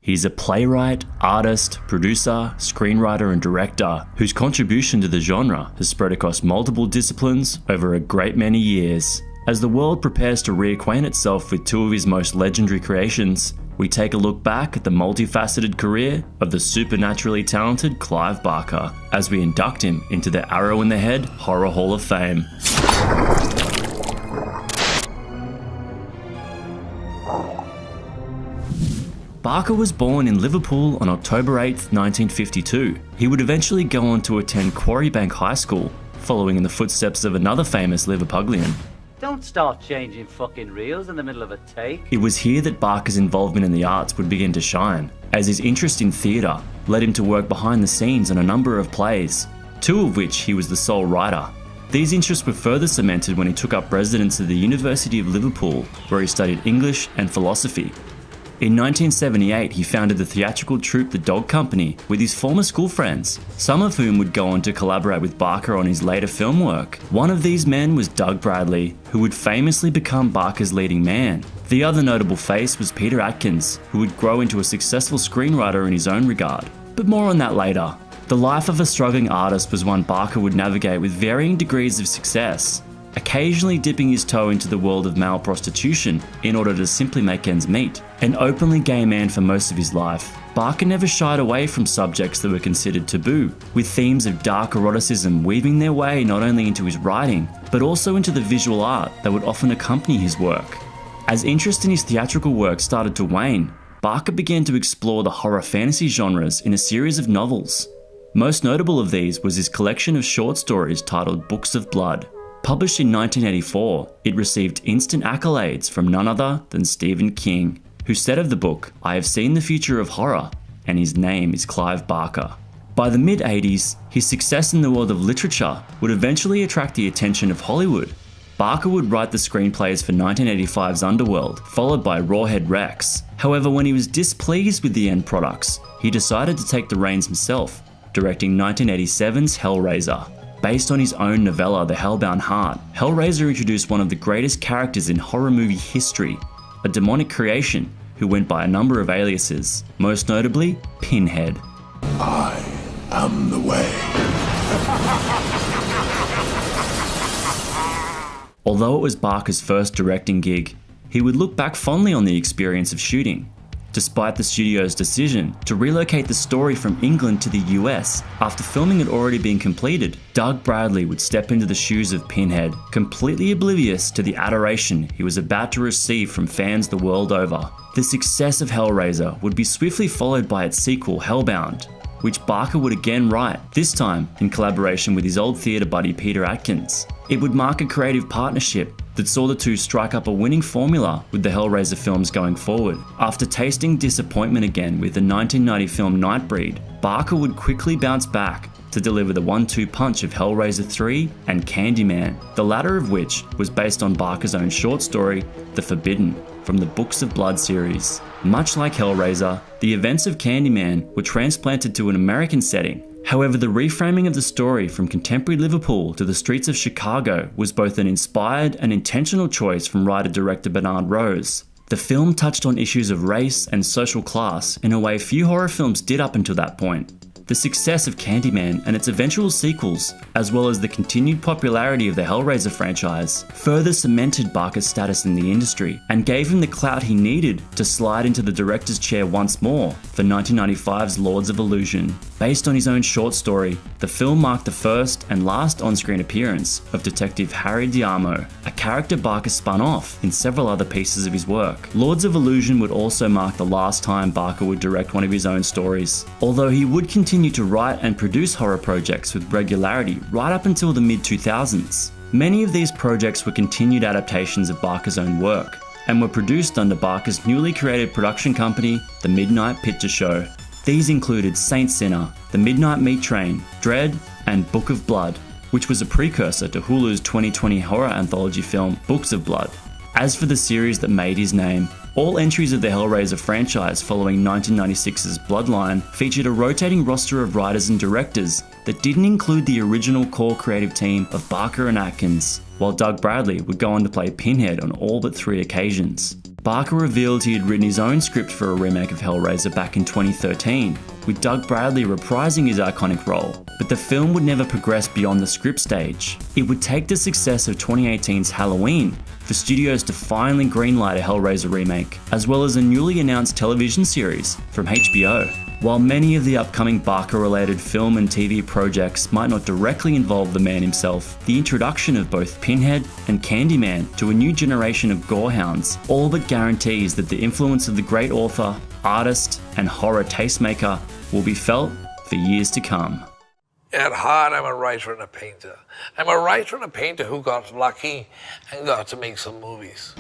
He's a playwright, artist, producer, screenwriter and director whose contribution to the genre has spread across multiple disciplines over a great many years. As the world prepares to reacquaint itself with two of his most legendary creations, we take a look back at the multifaceted career of the supernaturally talented Clive Barker as we induct him into the Arrow in the Head Horror Hall of Fame. Barker was born in Liverpool on October 8, 1952. He would eventually go on to attend Quarrybank High School, following in the footsteps of another famous Liverpudlian. Don't start changing fucking reels in the middle of a take. It was here that Barker's involvement in the arts would begin to shine, as his interest in theatre led him to work behind the scenes on a number of plays, two of which he was the sole writer. These interests were further cemented when he took up residence at the University of Liverpool, where he studied English and philosophy. In 1978, he founded the theatrical troupe The Dog Company with his former school friends, some of whom would go on to collaborate with Barker on his later film work. One of these men was Doug Bradley, who would famously become Barker's leading man. The other notable face was Peter Atkins, who would grow into a successful screenwriter in his own regard. But more on that later. The life of a struggling artist was one Barker would navigate with varying degrees of success, occasionally dipping his toe into the world of male prostitution in order to simply make ends meet. An openly gay man for most of his life, Barker never shied away from subjects that were considered taboo, with themes of dark eroticism weaving their way not only into his writing, but also into the visual art that would often accompany his work. As interest in his theatrical work started to wane, Barker began to explore the horror fantasy genres in a series of novels. Most notable of these was his collection of short stories titled Books of Blood. Published in 1984, it received instant accolades from none other than Stephen King, who said of the book, "I have seen the future of horror, and his name is Clive Barker." By the mid-80s, his success in the world of literature would eventually attract the attention of Hollywood. Barker would write the screenplays for 1985's Underworld, followed by Rawhead Rex. However, when he was displeased with the end products, he decided to take the reins himself, directing 1987's Hellraiser. Based on his own novella, The Hellbound Heart, Hellraiser introduced one of the greatest characters in horror movie history, a demonic creation who went by a number of aliases, most notably Pinhead. I am the way. Although it was Barker's first directing gig, he would look back fondly on the experience of shooting. Despite the studio's decision to relocate the story from England to the US after filming had already been completed, Doug Bradley would step into the shoes of Pinhead, completely oblivious to the adoration he was about to receive from fans the world over. The success of Hellraiser would be swiftly followed by its sequel, Hellbound, which Barker would again write, this time in collaboration with his old theatre buddy Peter Atkins. It would mark a creative partnership that saw the two strike up a winning formula with the Hellraiser films going forward. After tasting disappointment again with the 1990 film Nightbreed, Barker would quickly bounce back to deliver the 1-2 punch of Hellraiser 3 and Candyman, the latter of which was based on Barker's own short story, The Forbidden, from the Books of Blood series. Much like Hellraiser, the events of Candyman were transplanted to an American setting. However, the reframing of the story from contemporary Liverpool to the streets of Chicago was both an inspired and intentional choice from writer-director Bernard Rose. The film touched on issues of race and social class in a way few horror films did up until that point. The success of Candyman and its eventual sequels, as well as the continued popularity of the Hellraiser franchise, further cemented Barker's status in the industry and gave him the clout he needed to slide into the director's chair once more for 1995's Lords of Illusion. Based on his own short story, the film marked the first and last on-screen appearance of Detective Harry Diamo, a character Barker spun off in several other pieces of his work. Lords of Illusion would also mark the last time Barker would direct one of his own stories, although he would continue to write and produce horror projects with regularity right up until the mid-2000s. Many of these projects were continued adaptations of Barker's own work, and were produced under Barker's newly created production company, The Midnight Picture Show. These included Saint Sinner, The Midnight Meat Train, Dread, and Book of Blood, which was a precursor to Hulu's 2020 horror anthology film, Books of Blood. As for the series that made his name, all entries of the Hellraiser franchise following 1996's Bloodline featured a rotating roster of writers and directors that didn't include the original core creative team of Barker and Atkins, while Doug Bradley would go on to play Pinhead on all but 3 occasions. Barker revealed he had written his own script for a remake of Hellraiser back in 2013, with Doug Bradley reprising his iconic role, but the film would never progress beyond the script stage. It would take the success of 2018's Halloween for studios to finally greenlight a Hellraiser remake, as well as a newly announced television series from HBO. While many of the upcoming Barker-related film and TV projects might not directly involve the man himself, the introduction of both Pinhead and Candyman to a new generation of gorehounds all but guarantees that the influence of the great author, artist, and horror tastemaker will be felt for years to come. At heart, I'm a writer and a painter. I'm a writer and a painter who got lucky and got to make some movies.